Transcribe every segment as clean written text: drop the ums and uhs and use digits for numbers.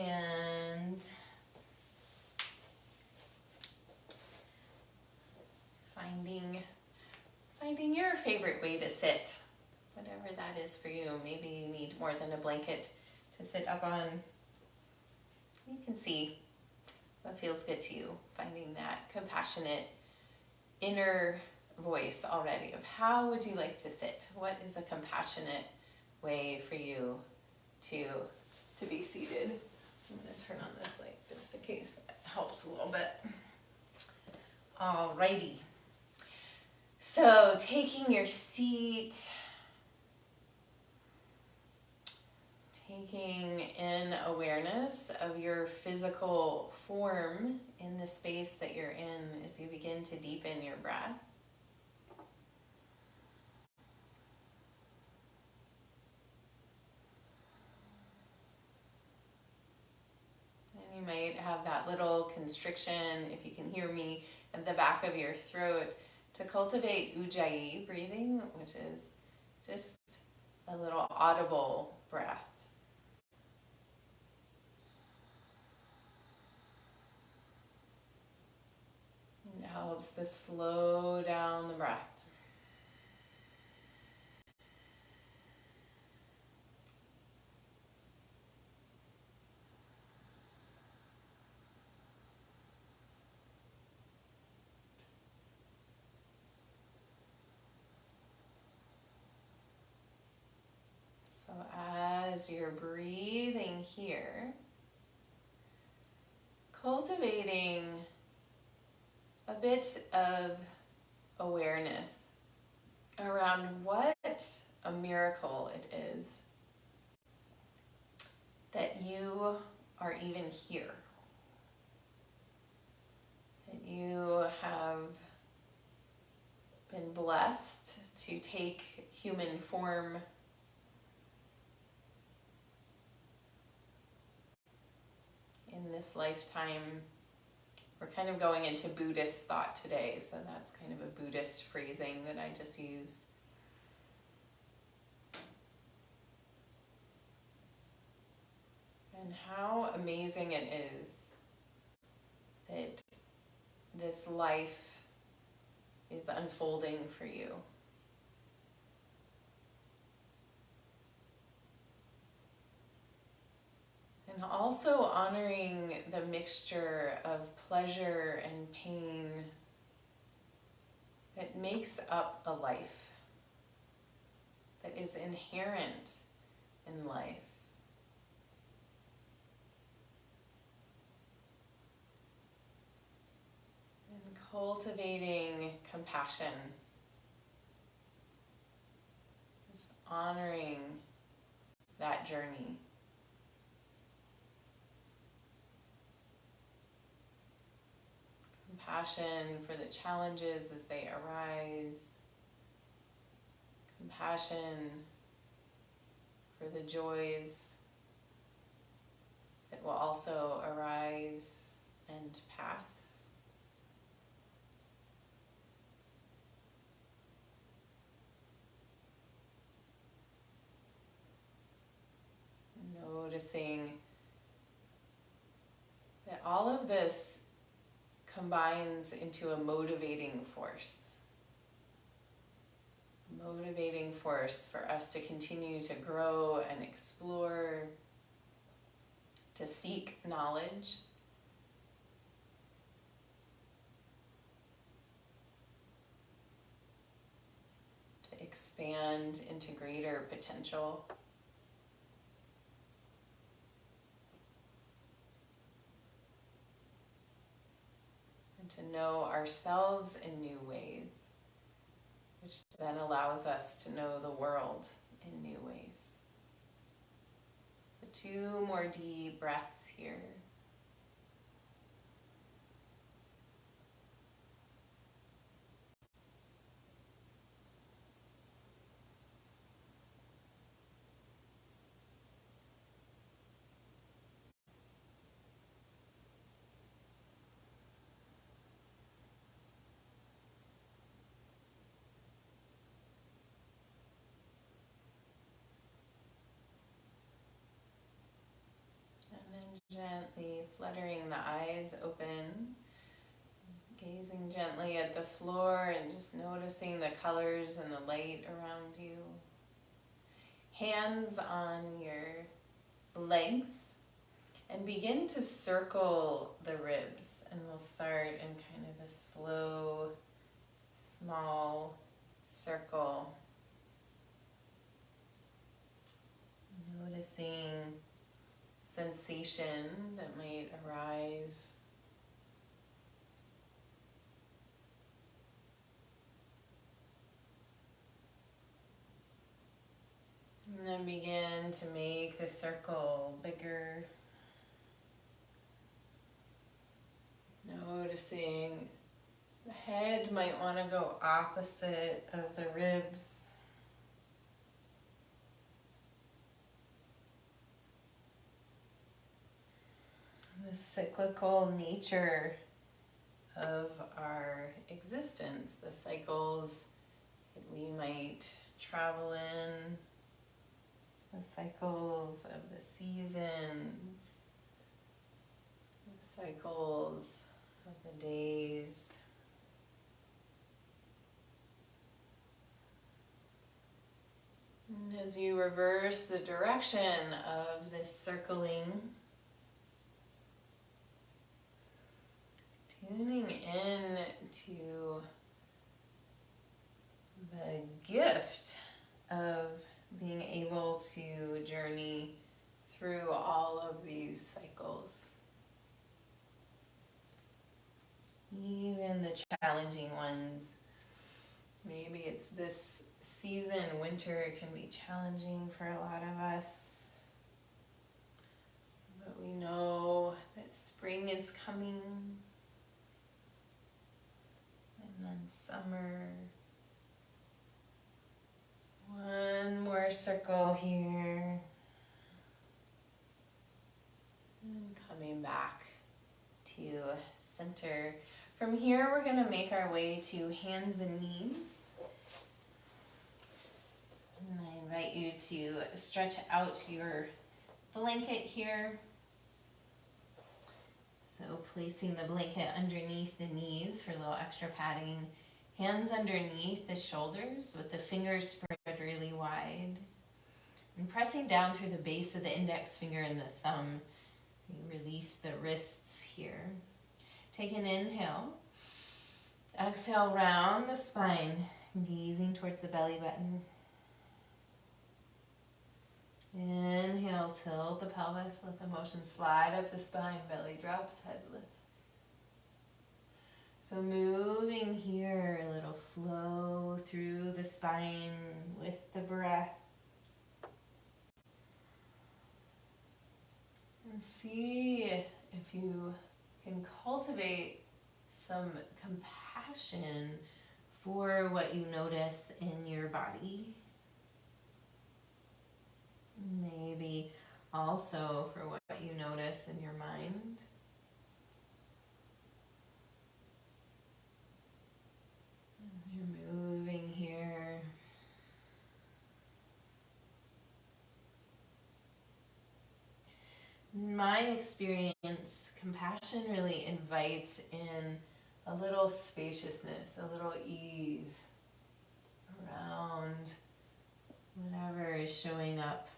And finding your favorite way to sit, whatever that is for you. Maybe you need more than a blanket to sit up on. You can see what feels good to you, finding that compassionate inner voice already of how would you like to sit? What is a compassionate way for you to be seated? I'm going to turn on this light just in case that helps a little bit. Alrighty. So taking your seat, taking in awareness of your physical form in the space that you're in as you begin to deepen your breath. And you might have that little constriction, if you can hear me, at the back of your throat, to cultivate ujjayi breathing, which is just a little audible breath. It helps to slow down the breath. So as you're breathing here, cultivating a bit of awareness around what a miracle it is that you are even here. That you have been blessed to take human form in this lifetime. We're kind of going into Buddhist thought today, so that's kind of a Buddhist phrasing that I just used. And how amazing it is that this life is unfolding for you. And also honoring the mixture of pleasure and pain that makes up a life, that is inherent in life. And cultivating compassion, just honoring that journey. Compassion for the challenges as they arise. Compassion for the joys that will also arise and pass. Noticing that all of this combines into a motivating force. Motivating force for us to continue to grow and explore, to seek knowledge, to expand into greater potential. And to know ourselves in new ways, which then allows us to know the world in new ways. So 2 more deep breaths here. And then fluttering the eyes open, gazing gently at the floor and just noticing the colors and the light around you. Hands on your legs, and begin to circle the ribs. And we'll start in kind of a slow, small circle. Noticing sensation that might arise. And then begin to make the circle bigger. Noticing the head might want to go opposite of the ribs. The cyclical nature of our existence, the cycles that we might travel in, the cycles of the seasons, the cycles of the days. And as you reverse the direction of this circling, tuning in to the gift of being able to journey through all of these cycles. Even the challenging ones. Maybe it's this season, winter can be challenging for a lot of us. But we know that spring is coming. And then summer. One more circle here. And coming back to center. From here, we're going to make our way to hands and knees. And I invite you to stretch out your blanket here. So placing the blanket underneath the knees for a little extra padding. Hands underneath the shoulders with the fingers spread really wide. And pressing down through the base of the index finger and the thumb. You release the wrists here. Take an inhale. Exhale, round the spine, gazing towards the belly button. Inhale, tilt the pelvis, let the motion slide up the spine, belly drops, head lifts. So moving here, a little flow through the spine with the breath. And see if you can cultivate some compassion for what you notice in your body. Maybe also for what you notice in your mind. As you're moving here. In my experience, compassion really invites in a little spaciousness, a little ease around whatever is showing up.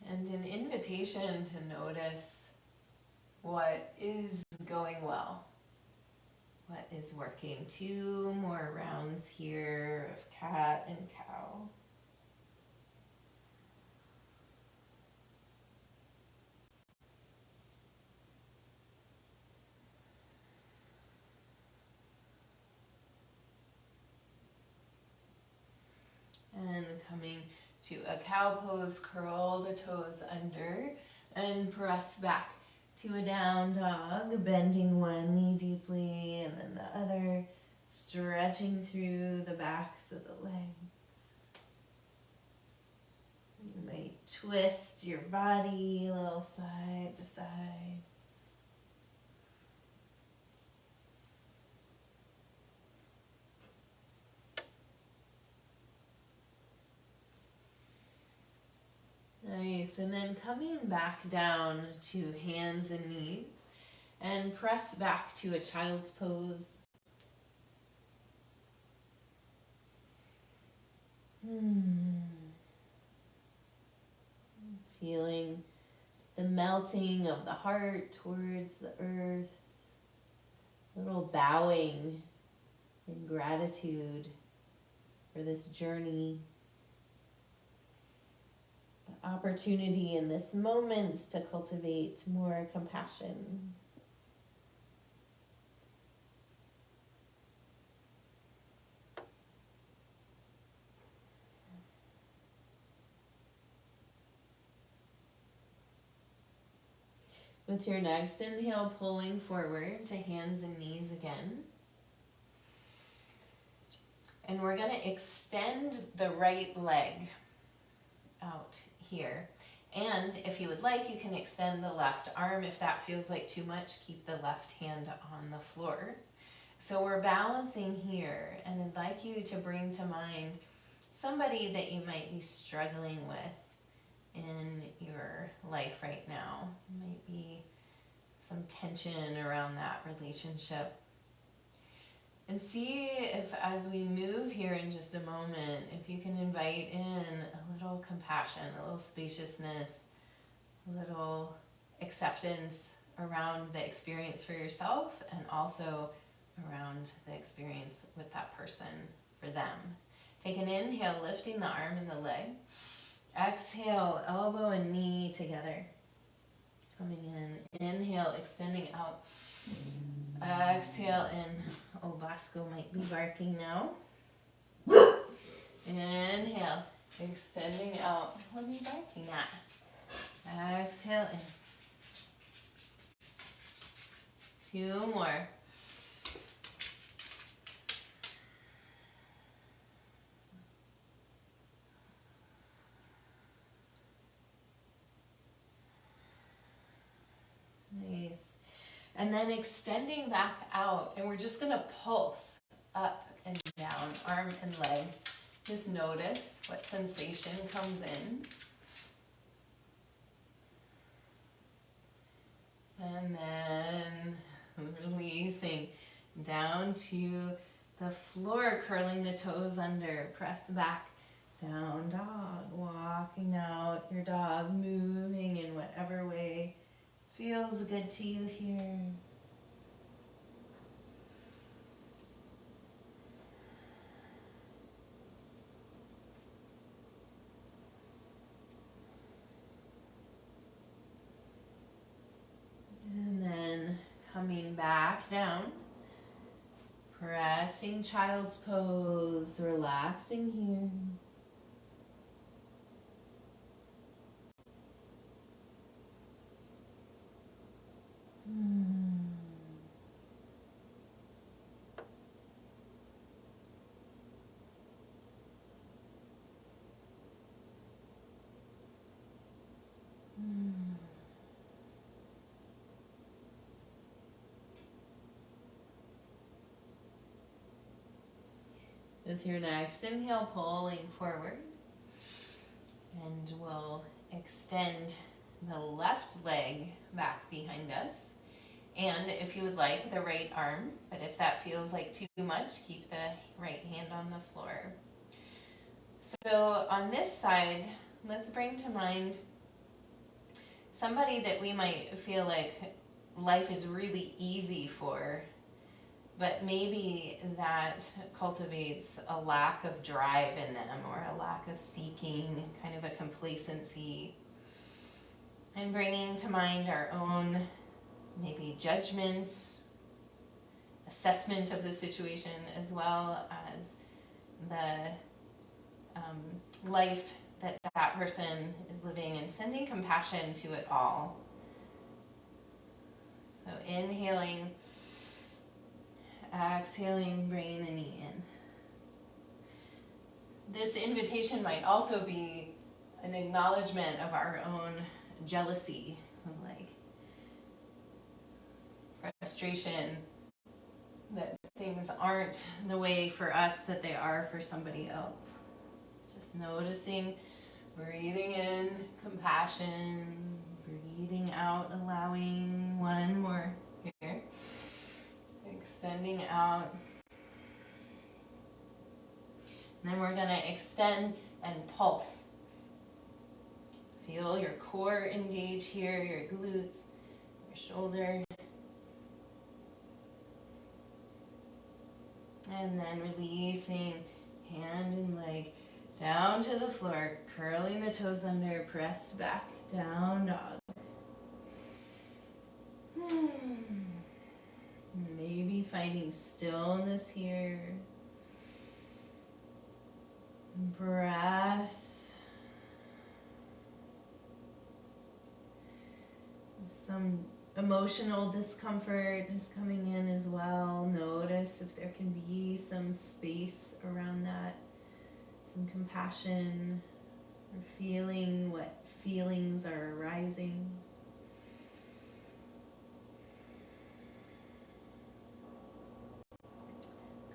And an invitation to notice what is going well, what is working. 2 more rounds here of cat and cow. And coming to a cow pose, curl the toes under and press back to a down dog, bending one knee deeply and then the other, stretching through the backs of the legs. You might twist your body a little side to side. Nice. And then coming back down to hands and knees and press back to a child's pose. Feeling the melting of the heart towards the earth, a little bowing in gratitude for this journey, the opportunity in this moment to cultivate more compassion. With your next inhale, pulling forward to hands and knees again. And we're going to extend the right leg out here. And if you would like, you can extend the left arm. If that feels like too much, keep the left hand on the floor. So we're balancing here, and I'd like you to bring to mind somebody that you might be struggling with in your life right now. Might be some tension around that relationship. And see if, as we move here in just a moment, if you can invite in a little compassion, a little spaciousness, a little acceptance around the experience for yourself and also around the experience with that person for them. Take an inhale, lifting the arm and the leg. Exhale, elbow and knee together. Coming in. Inhale, extending out. Exhale in. Oh, Bosco might be barking now. Inhale, extending out. What are you barking at? Exhale in. 2 more. Nice. And then extending back out, and we're just gonna pulse up and down, arm and leg. Just notice what sensation comes in. And then releasing down to the floor, curling the toes under, press back, down dog, walking out your dog, moving in whatever way feels good to you here. And then coming back down, pressing child's pose, relaxing here. With your next inhale, pulling forward, and we'll extend the left leg back behind us. And if you would like, the right arm, but if that feels like too much, keep the right hand on the floor. So on this side, let's bring to mind somebody that we might feel like life is really easy for, but maybe that cultivates a lack of drive in them or a lack of seeking, kind of a complacency. And bringing to mind our own maybe judgment, assessment of the situation, as well as the life that that person is living, and sending compassion to it all. So inhaling, exhaling, bringing the knee in. This invitation might also be an acknowledgement of our own jealousy, like frustration that things aren't the way for us that they are for somebody else. Just noticing Breathing in, compassion. Breathing out, allowing. One more here. Extending out. And then we're going to extend and pulse. Feel your core engage here, your glutes, your shoulder. And then releasing hand and leg down to the floor, curling the toes under, press back, down dog. Maybe finding stillness here. Breath. Some emotional discomfort is coming in as well. Notice if there can be some space around that, some compassion, or feeling what feelings are arising.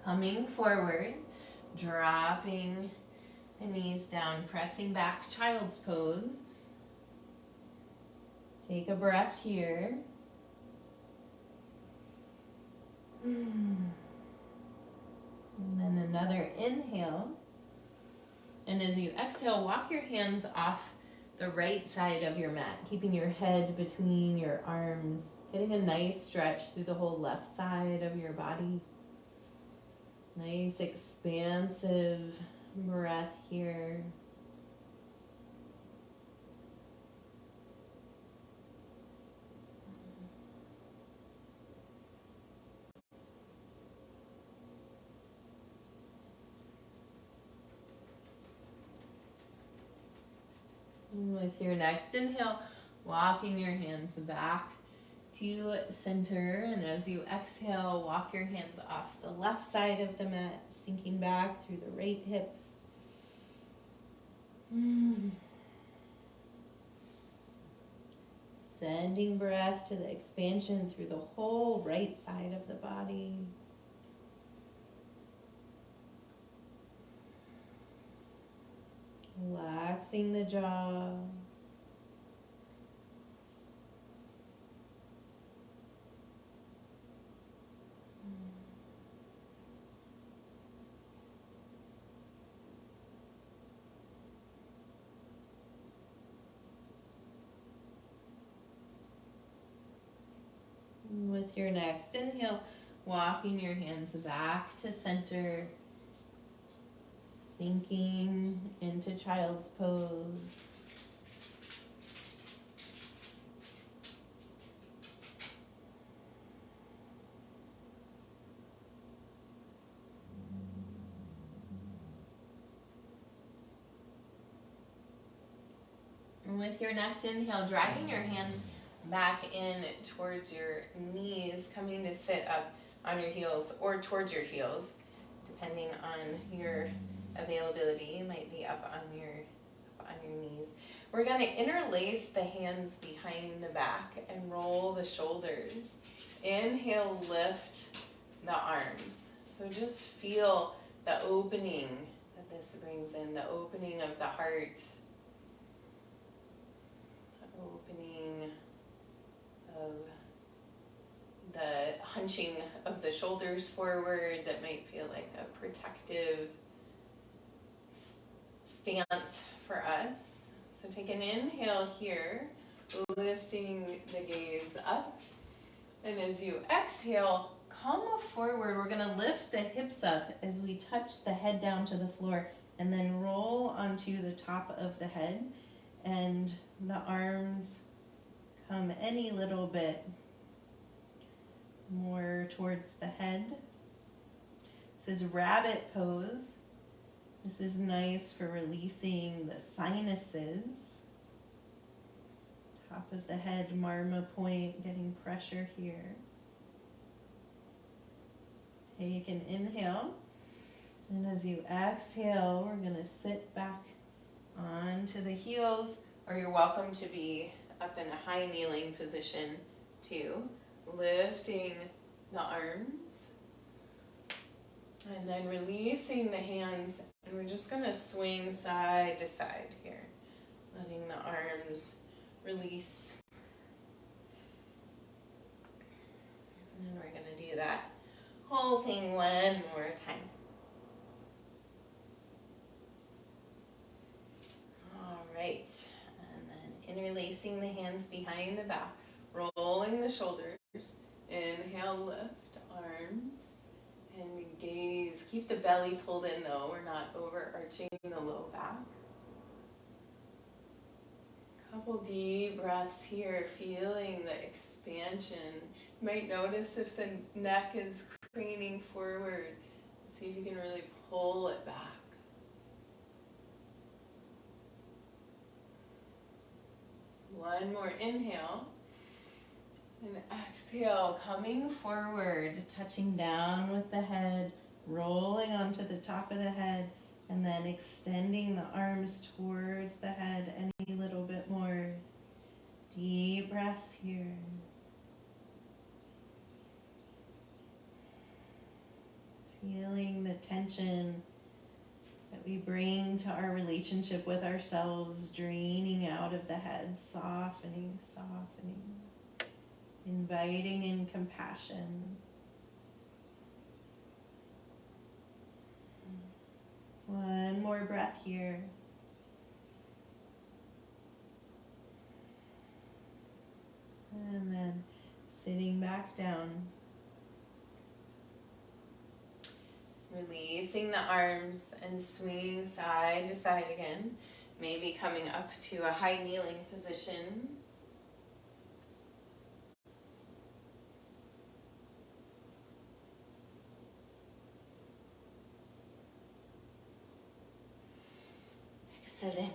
Coming forward, dropping the knees down, pressing back, child's pose. Take a breath here. And then another inhale. And as you exhale, walk your hands off the right side of your mat, keeping your head between your arms, getting a nice stretch through the whole left side of your body. Nice expansive breath here. With your next inhale, walking your hands back to center. And as you exhale, walk your hands off the left side of the mat, sinking back through the right hip. Sending breath to the expansion through the whole right side of the body. Relaxing the jaw. With your next inhale, walking your hands back to center, sinking into child's pose. And with your next inhale, dragging your hands back in towards your knees, coming to sit up on your heels or towards your heels, depending on your availability. You might be up on your knees. We're going to interlace the hands behind the back and roll the shoulders. Inhale, lift the arms. So just feel the opening that this brings in, the opening of the heart, the opening of the hunching of the shoulders forward that might feel like a protective stance for us. So take an inhale here, lifting the gaze up. And as you exhale, come forward. We're going to lift the hips up as we touch the head down to the floor and then roll onto the top of the head. And the arms come any little bit more towards the head. This is rabbit pose. This is nice for releasing the sinuses. Top of the head, marma point, getting pressure here. Take an inhale. And as you exhale, we're going to sit back onto the heels, or you're welcome to be up in a high kneeling position too. Lifting the arms. And then releasing the hands. And we're just going to swing side to side here. letting the arms release. And then we're going to do that whole thing one more time. All right. And then interlacing the hands behind the back, rolling the shoulders. Inhale, lift arms. And we gaze. Keep the belly pulled in though. We're not overarching the low back. Couple deep breaths here, feeling the expansion. You might notice if the neck is craning forward. See if you can really pull it back. One more inhale. And exhale, coming forward, touching down with the head, rolling onto the top of the head, and then extending the arms towards the head any little bit more. Deep breaths here. Feeling the tension that we bring to our relationship with ourselves, draining out of the head, softening, softening. Inviting in compassion. One more breath here. And then sitting back down. Releasing the arms and swinging side to side again. Maybe coming up to a high kneeling position. Excellent.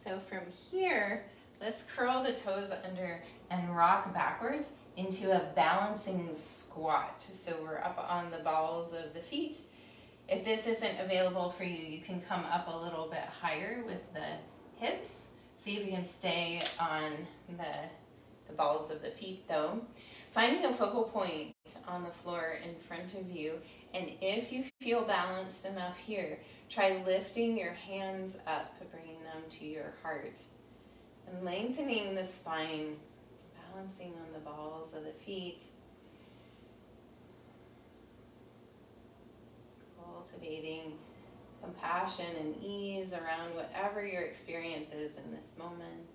So from here, let's curl the toes under and rock backwards into a balancing squat. So we're up on the balls of the feet. If this isn't available for you, you can come up a little bit higher with the hips. See if you can stay on the balls of the feet though. Finding a focal point on the floor in front of you, and if you feel balanced enough here, try lifting your hands up, bringing them to your heart, and lengthening the spine, balancing on the balls of the feet, cultivating compassion and ease around whatever your experience is in this moment.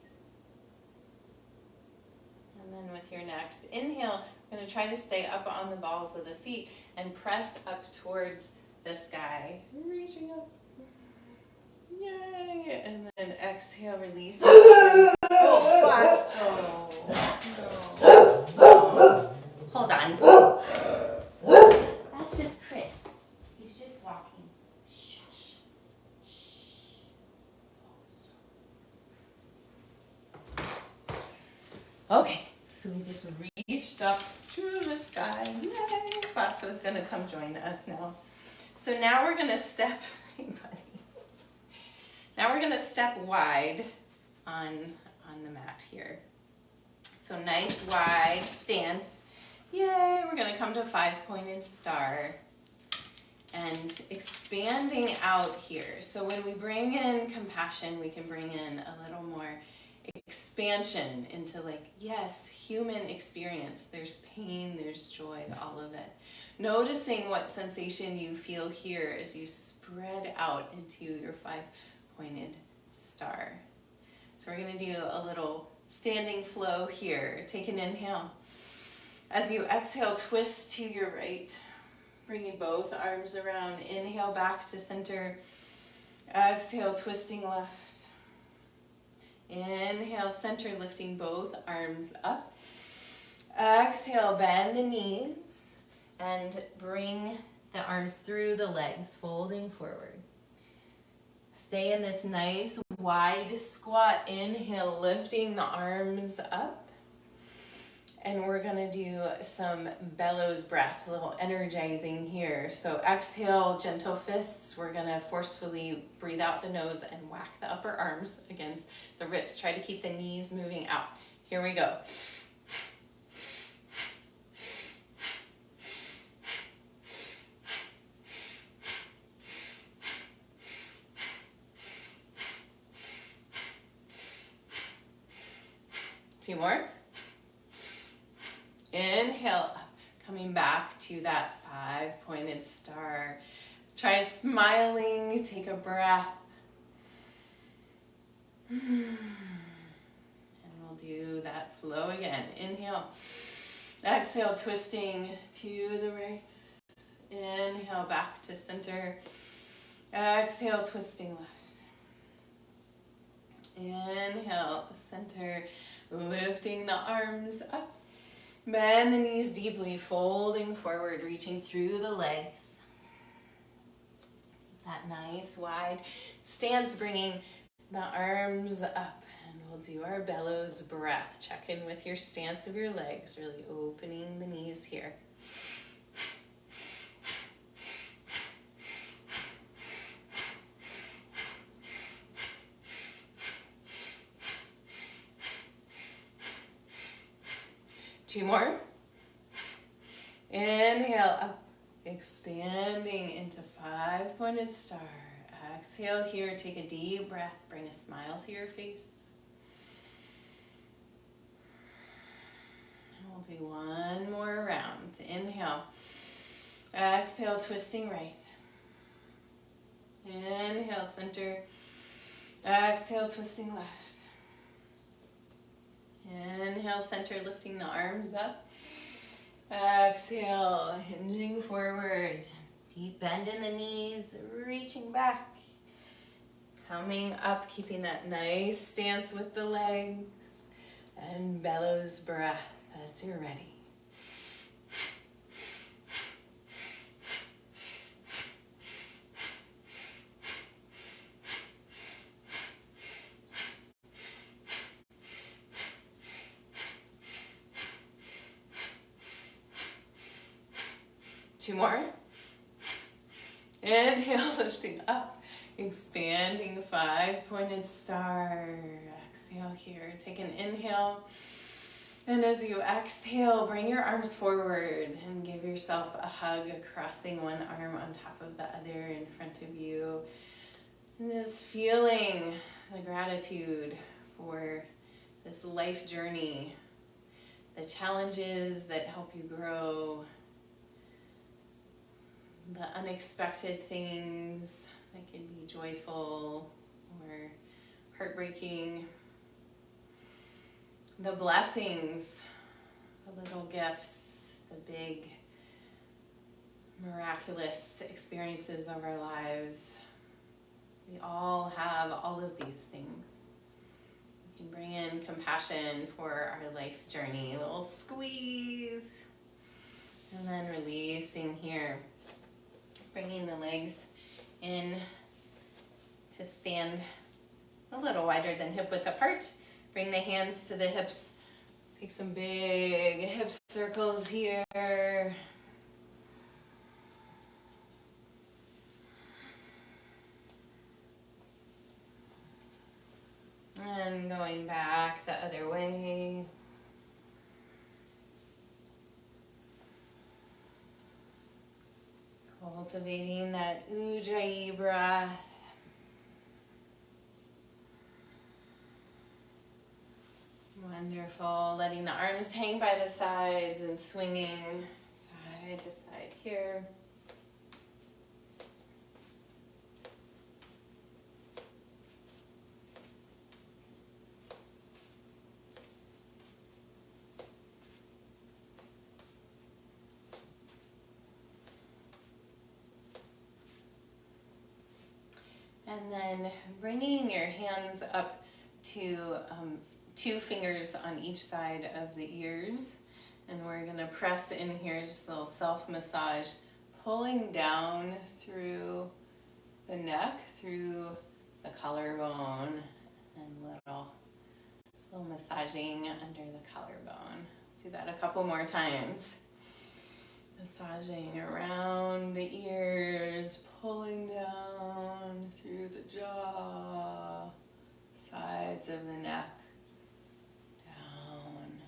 And then with your next inhale, I'm going to try to stay up on the balls of the feet and press up towards the sky. Reaching up. Yay! And then exhale, release the arms. Oh, Basto. No. Hold on. That's just Chris. He's just walking. Shush. Okay. So we just reached up to the sky. Yay! Bosco's going to come join us now. So now we're going to step, hey buddy. Now we're going to step wide on the mat here. So nice wide stance. Yay! We're going to come to 5-pointed star. And expanding out here. So when we bring in compassion, we can bring in a little more expansion into yes, human experience. There's pain, there's joy, all of it. Noticing what sensation you feel here as you spread out into your 5-pointed star. So we're going to do a little standing flow here. Take an inhale. As you exhale, twist to your right. Bringing both arms around. Inhale back to center. Exhale, twisting left. Inhale, center, lifting both arms up. Exhale, bend the knees and bring the arms through the legs, folding forward. Stay in this nice wide squat. Inhale, lifting the arms up. And we're going to do some bellows breath, a little energizing here. So exhale, gentle fists. We're going to forcefully breathe out the nose and whack the upper arms against the ribs. Try to keep the knees moving out. Here we go. 2 more. Inhale, coming back to that 5-pointed star. Try smiling, take a breath. And we'll do that flow again. Inhale, exhale, twisting to the right. Inhale, back to center. Exhale, twisting left. Inhale, center, lifting the arms up. Bend the knees deeply, folding forward, reaching through the legs. That nice wide stance, bringing the arms up. And we'll do our bellows breath. Check in with your stance of your legs, really opening the knees here. Two more. Inhale up, expanding into 5-pointed star. Exhale here, take a deep breath, bring a smile to your face. We'll do one more round. Inhale, exhale, twisting right. Inhale, center. Exhale, twisting left. Inhale, center, lifting the arms up. Exhale, hinging forward. Deep bend in the knees, reaching back. Coming up, keeping that nice stance with the legs. And bellows breath as you're ready. Two more. Inhale, lifting up, expanding 5-pointed star. Exhale here, take an inhale. And as you exhale, bring your arms forward and give yourself a hug, crossing one arm on top of the other in front of you. And just feeling the gratitude for this life journey, the challenges that help you grow, the unexpected things that can be joyful or heartbreaking, the blessings, the little gifts, the big miraculous experiences of our lives. We all have all of these things. We can bring in compassion for our life journey. A little squeeze. And then releasing here. Bringing the legs in to stand a little wider than hip width apart. Bring the hands to the hips. Take some big hip circles here. And going back the other way. Cultivating that Ujjayi breath. Wonderful. Letting the arms hang by the sides and swinging side to side here. And then bringing your hands up to 2 fingers on each side of the ears. And we're gonna press in here, just a little self-massage, pulling down through the neck, through the collarbone, and little massaging under the collarbone. Do that a couple more times. Massaging around the ears, pulling down through the jaw, sides of the neck, down.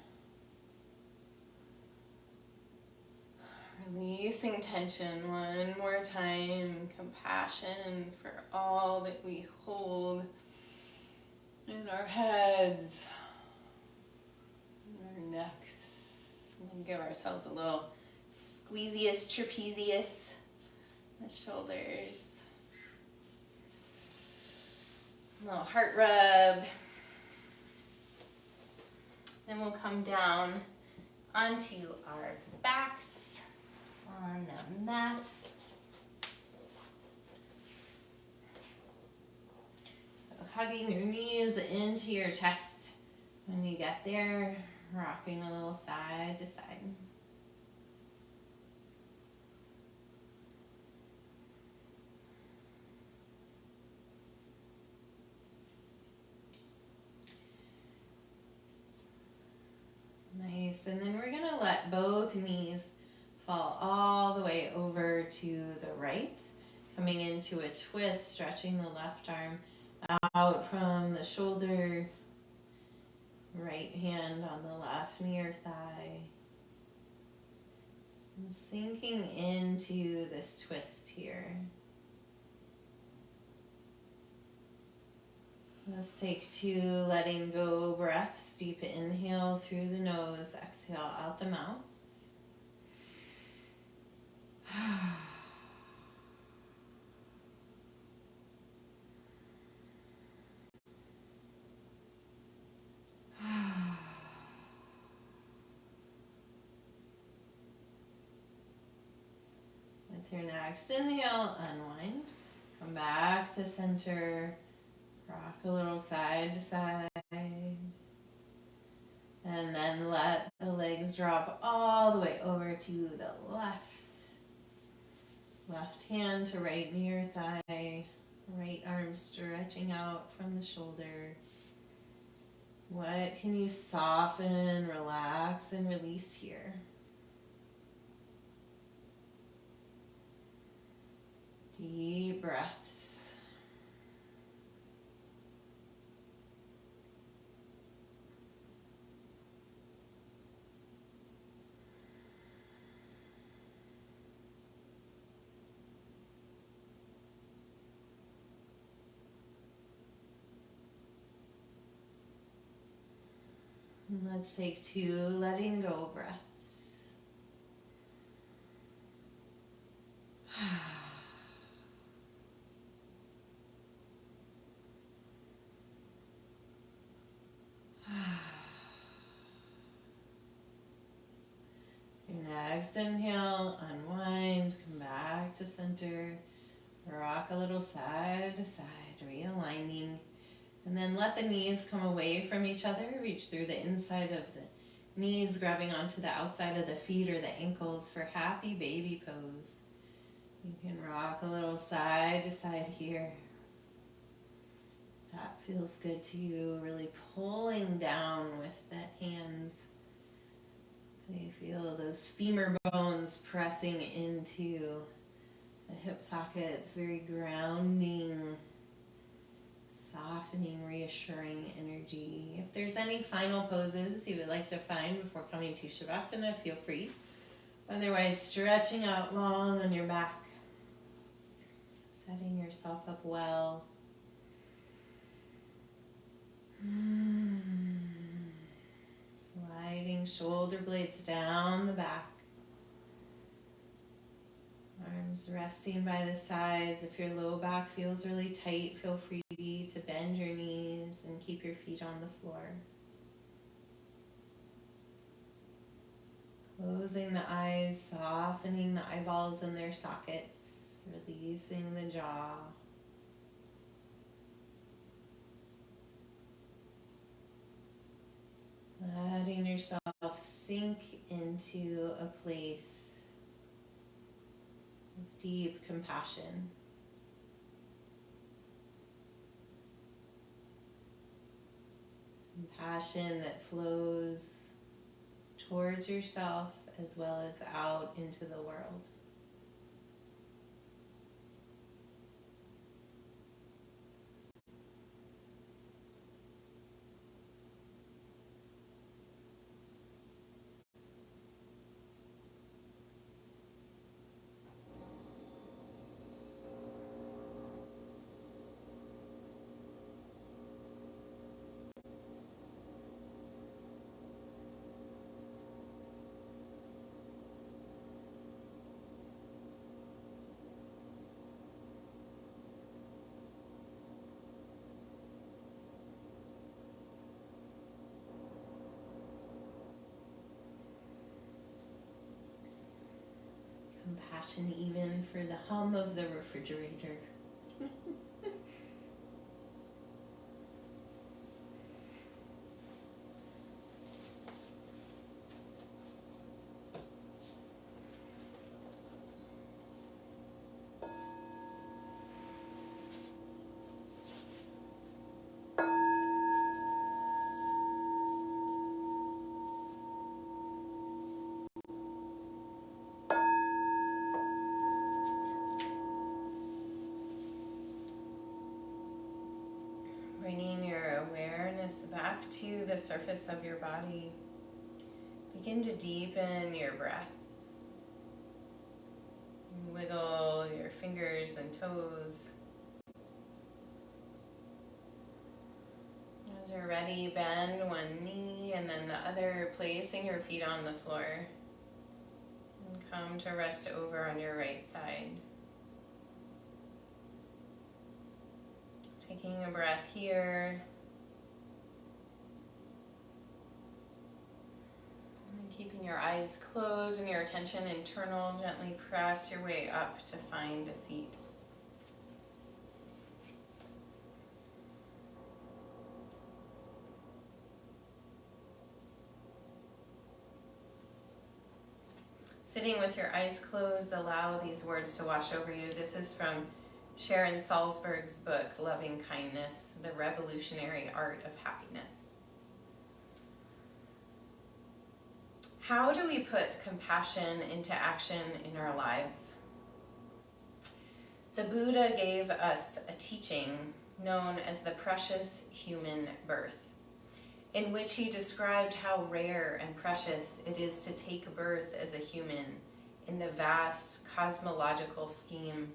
Releasing tension one more time, compassion for all that we hold in our heads, next. We'll give ourselves a little squeezius, trapezius, the shoulders. A little heart rub. Then we'll come down onto our backs on the mat. Hugging your knees into your chest. When you get there, rocking a little side to side. Nice, and then we're gonna let both knees fall all the way over to the right, coming into a twist, stretching the left arm out from the shoulder, right hand on the left knee or thigh, and sinking into this twist here. Let's take 2 letting go breaths. Deep inhale through the nose, exhale out the mouth. With your next inhale, unwind. Come back to center. Rock a little side to side. And then let the legs drop all the way over to the left. Left hand to right knee or thigh. Right arm stretching out from the shoulder. What can you soften, relax, and release here? Deep breaths. And let's take 2 letting go breaths. Your next inhale, unwind, come back to center, rock a little side to side, realigning, and then let the knees come away from each other, reach through the inside of the knees, grabbing onto the outside of the feet or the ankles for happy baby pose. You can rock a little side to side here. That feels good to you, really pulling down with the hands. So you feel those femur bones pressing into the hip sockets, very grounding, softening, reassuring energy. If there's any final poses you would like to find before coming to Shavasana, feel free. Otherwise, stretching out long on your back, setting yourself up well. Sliding shoulder blades down the back. Arms resting by the sides. If your low back feels really tight, feel free to bend your knees and keep your feet on the floor. Closing the eyes, softening the eyeballs in their sockets, releasing the jaw. Letting yourself sink into a place of deep compassion. Compassion that flows towards yourself as well as out into the world. compassion even for the hum of the refrigerator. Bringing your awareness back to the surface of your body. Begin to deepen your breath. Wiggle your fingers and toes. As you're ready, bend one knee and then the other, placing your feet on the floor. And come to rest over on your right side. Taking a breath here. And keeping your eyes closed and your attention internal, gently press your way up to find a seat. Sitting with your eyes closed, allow these words to wash over you. This is from Sharon Salzberg's book, Loving Kindness, The Revolutionary Art of Happiness. How do we put compassion into action in our lives? The Buddha gave us a teaching known as the precious human birth, in which he described how rare and precious it is to take birth as a human in the vast cosmological scheme,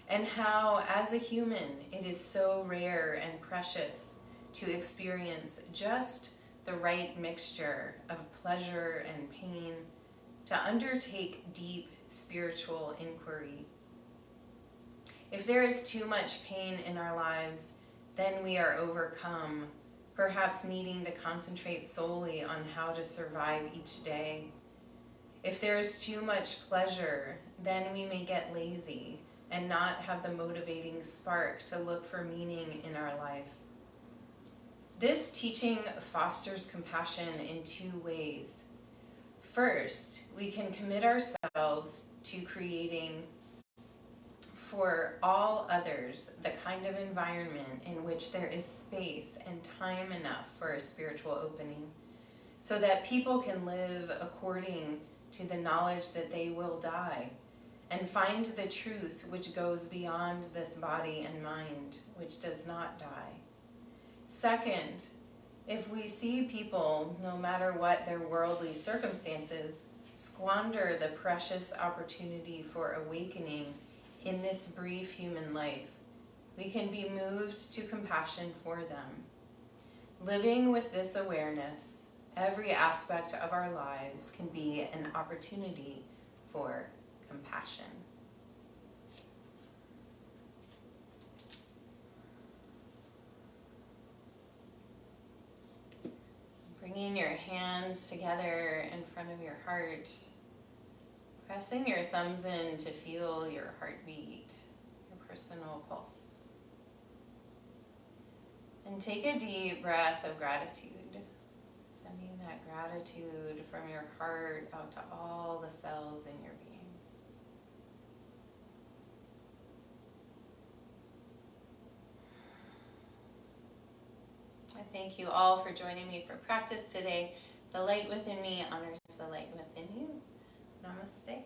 and how, as a human, it is so rare and precious to experience just the right mixture of pleasure and pain to undertake deep spiritual inquiry. If there is too much pain in our lives, then we are overcome, perhaps needing to concentrate solely on how to survive each day. If there is too much pleasure, then we may get lazy and not have the motivating spark to look for meaning in our life. This teaching fosters compassion in two ways. First, we can commit ourselves to creating for all others the kind of environment in which there is space and time enough for a spiritual opening, so that people can live according to the knowledge that they will die, and find the truth which goes beyond this body and mind, which does not die. Second, if we see people, no matter what their worldly circumstances, squander the precious opportunity for awakening in this brief human life, we can be moved to compassion for them. Living with this awareness, every aspect of our lives can be an opportunity for compassion. Bringing your hands together in front of your heart, pressing your thumbs in to feel your heartbeat, your personal pulse. And take a deep breath of gratitude, sending that gratitude from your heart out to all the cells in your being. I thank you all for joining me for practice today. The light within me honors the light within you. Namaste.